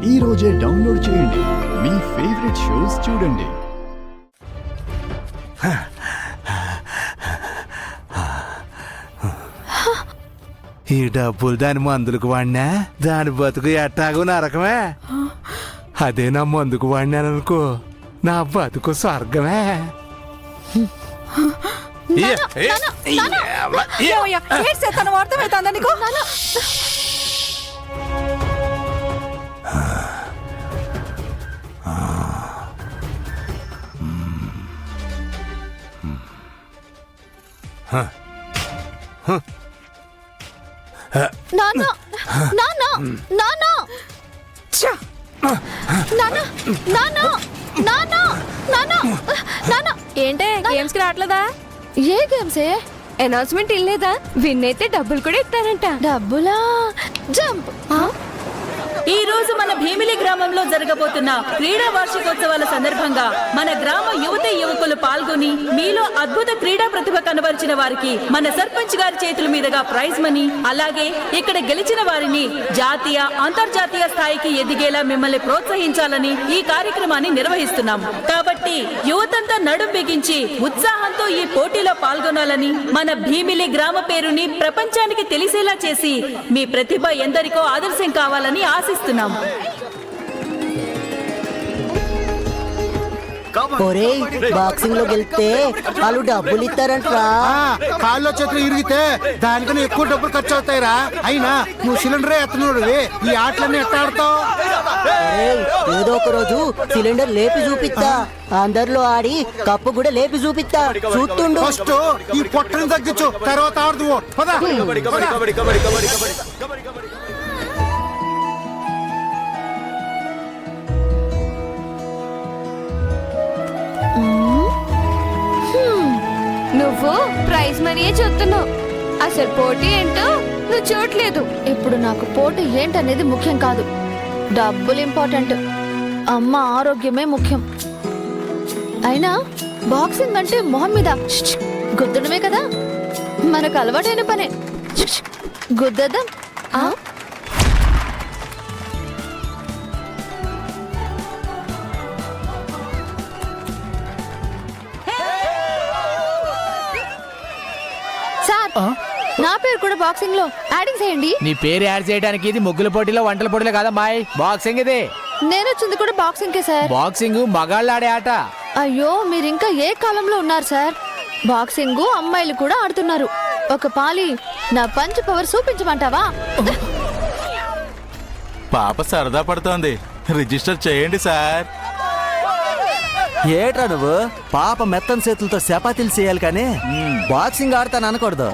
ఈ రోజే డౌన్లోడ్ చేయండి. మీ ఫేవరెట్ షోస్ చూడండి. ఈ డబ్బులు దాని మందులకు వాడినా దాని బతుకు ఎట్టాగో నరకమే. అదే నా మందుకు వాడినాననుకో నా బతుకు స్వర్గమే. ఏంటే గేమ్స్ కి రావట్లేదా? ఏ గేమ్సే? అనౌన్స్మెంట్ ఇల్లేదా? విన్ అయితే డబ్బులు కూడా ఇస్తారంట. డబ్బులా? జంప్. ఈ రోజు మన భీమిలి గ్రామంలో జరగబోతున్న క్రీడా వార్షికోత్సవాల సందర్భంగా మన గ్రామ యువత యువకులు పాల్గొని మీలో అద్భుత క్రీడా ప్రతిభ కనబరిచిన వారికి మన సర్పంచ్ గారి చేతుల మీదుగా ప్రైజ్ మనీ, అలాగే ఇక్కడ గెలిచిన వారిని జాతీయ అంతర్జాతీయ స్థాయికి ఎదిగేలా మిమ్మల్ని ప్రోత్సహించాలని ఈ కార్యక్రమాన్ని నిర్వహిస్తున్నాం. కాబట్టి యువతంతా నడుం బిగించి ఉత్సాహంతో ఈ పోటీలో పాల్గొనాలని, మన భీమిలి గ్రామ పేరుని ప్రపంచానికి తెలిసేలా చేసి మీ ప్రతిభ ఎందరికో ఆదర్శం కావాలని ఆశిస్తున్నాం. బాక్సింగ్ లో గెలిస్తే వాళ్ళు డబ్బులు ఇస్తారంటరా. కాల్లో చేతులు ఇరిగితే దానికన్నా ఎక్కువ డబ్బులు ఖర్చు అవుతాయిరా. అయినా నువ్వు సిలిండరే ఎత్తనుడు, ఈ ఆటలన్నీ ఎట్లా ఆడతావు? ఏదో ఒక రోజు సిలిండర్ లేపి చూపిస్తా. అందరిలో ఆడి కప్పు కూడా లేపి చూపిస్తా. చూస్తుండు. ఫస్ట్ ఈ పొట్టని తగ్గించు, తర్వాత ఆడదు. నువ్వు ప్రైజ్ మనీ చూస్తున్నావు, అసలు పోటీ ఏంటో నువ్వు చూడలేదు. ఇప్పుడు నాకు పోటీ ఏంటనేది ముఖ్యం కాదు, డబ్బులు ఇంపార్టెంట్. అమ్మ ఆరోగ్యమే ముఖ్యం. అయినా బాక్సింగ్ అంటే మొహం మీద గుద్దడమే కదా, మనకు అలవాటైన పనే. గుద్దద్దాం. నా పేరు కూడా బాక్సింగ్ లో యాడింగ్ చేయండి. నీ పేరు యాడ్ చేయడానికి ఇది ముగ్గుల పోటీలో వంటల పోటీలో కాదా మాయ్, బాక్సింగ్ ఇది. నేను వచ్చింది కూడా బాక్సింగ్ కే సార్. బాక్సింగ్ మగాళ్ళు ఆడే ఆట. అయ్యో మీరు ఇంకా ఏ కాలంలో ఉన్నారు సార్? బాక్సింగ్ అమ్మాయిలు కూడా ఆడుతున్నారు. ఒక పాలి నా పంచ్ పవర్ చూపించమంటావా? పాప సరదా పడుతోంది, రిజిస్టర్ చేయండి సార్. ఏట్రా నువ్వు? పాప మెత్తని చేతులతో చపాతీలు చేయాలి కానీ బాక్సింగ్ ఆడతాను అనకూడదు.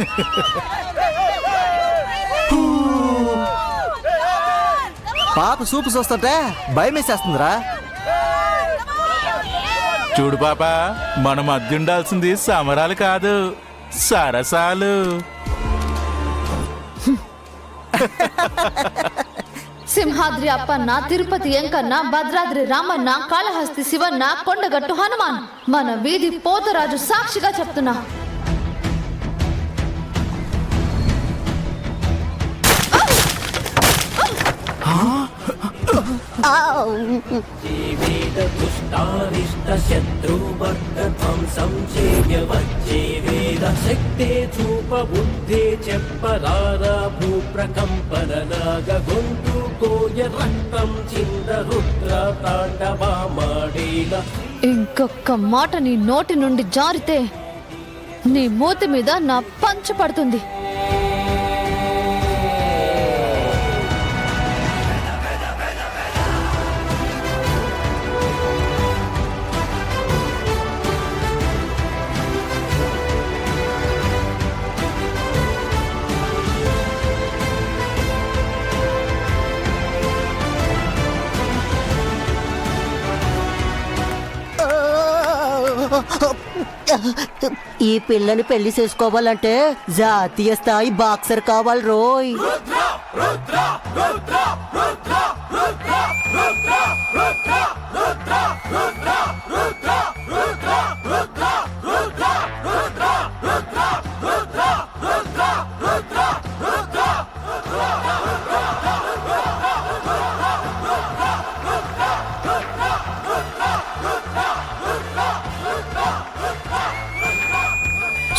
పాప సూపు చూస్తుంటే భయం వేసేస్తుందిరా. చూడు పాప, మనం అద్దుండాల్సింది సమరాలు కాదు, సరసాలు. సింహాద్రి అప్పన్న, తిరుపతి ఎంకన్న, భద్రాద్రి రామన్న, కాళహస్తి శివన్న, కొండగట్టు హనుమాన్, మన వీధి పోతరాజు సాక్షిగా చెప్తున్నా. శక్తే చూప బుద్ధే చెప్పరారా భూప్రకంపన నాగ గొంతు కోయ రక్తం చింద రుద్ర తాండవాడేల. ఇంకొక మాట నీ నోటి నుండి జారితే నీ మూతి మీద నా పంచ పడుతుంది. ఈ పిల్లని పెళ్లి చేసుకోవాలంటే జాతీయ స్థాయి బాక్సర్ కావాలి రోయ్.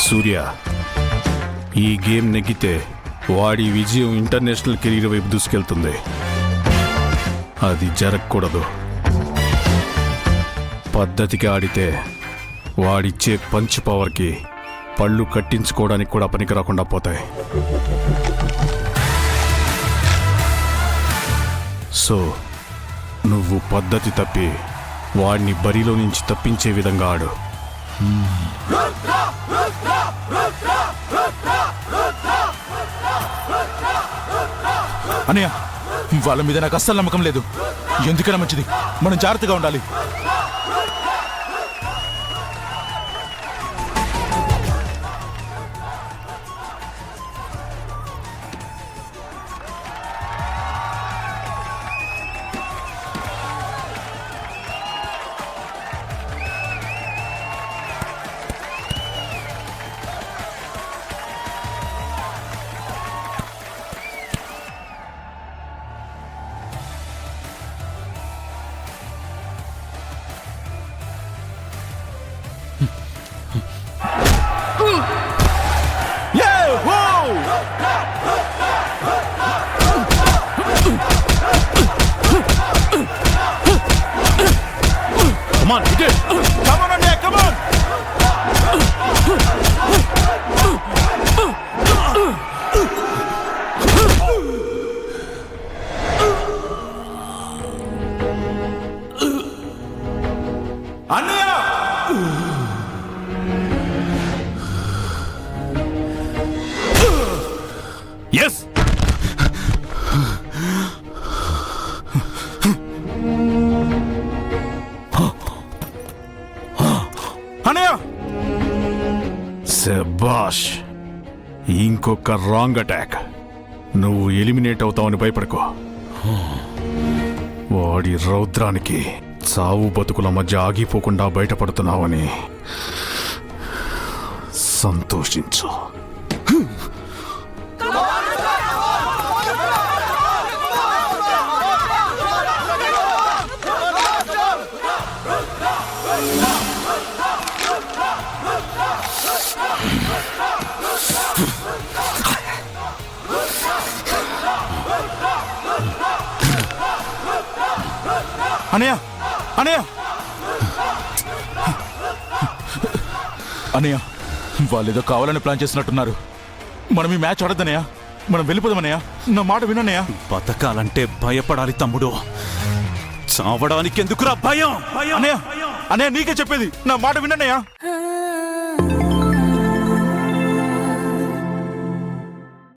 సూర్య, ఈ గేమ్ నెగ్గితే వాడి విజయం ఇంటర్నేషనల్ కెరీర్ వైపు దూసుకెళ్తుంది. అది జరగకూడదు. పద్ధతిగా ఆడితే వాడిచ్చే పంచ్ పవర్కి పళ్ళు కట్టించుకోవడానికి కూడా పనికి రాకుండా పోతాయి. సో నువ్వు పద్ధతి తప్పి వాడిని బరిలో నుంచి తప్పించే విధంగా ఆడు. అనయ్య, వాళ్ళ మీద నాకు అస్సలు నమ్మకం లేదు. ఎందుకైనా మంచిది మనం జాగ్రత్తగా ఉండాలి. Come on, you did. Come on, Anaya, come on. Anaya! Yes! అనయ్య, శభాష్. ఇంకొక రాంగ్ అటాక్. నువ్వు ఎలిమినేట్ అవుతావని భయపడకో. వాడి రౌద్రానికి చావు బతుకుల మధ్య ఆగిపోకుండా బయటపడుతున్నావని సంతోషించు. అనయ్య, అనయ్య, అనయ్య, వాళ్ళేదో కావాలని ప్లాన్ చేస్తున్నట్టున్నారు. మనం ఈ మ్యాచ్ ఆడద్దనయ్య. మనం వెళ్ళిపోదామన్నయ్య. నా మాట వినన్నయ్య. బతకాలంటే భయపడాలి తమ్ముడు. చావడానికి ఎందుకురా భయం? అనయ్య, అనయ్య, నీకే చెప్పేది. నా మాట వినన్నయ్య.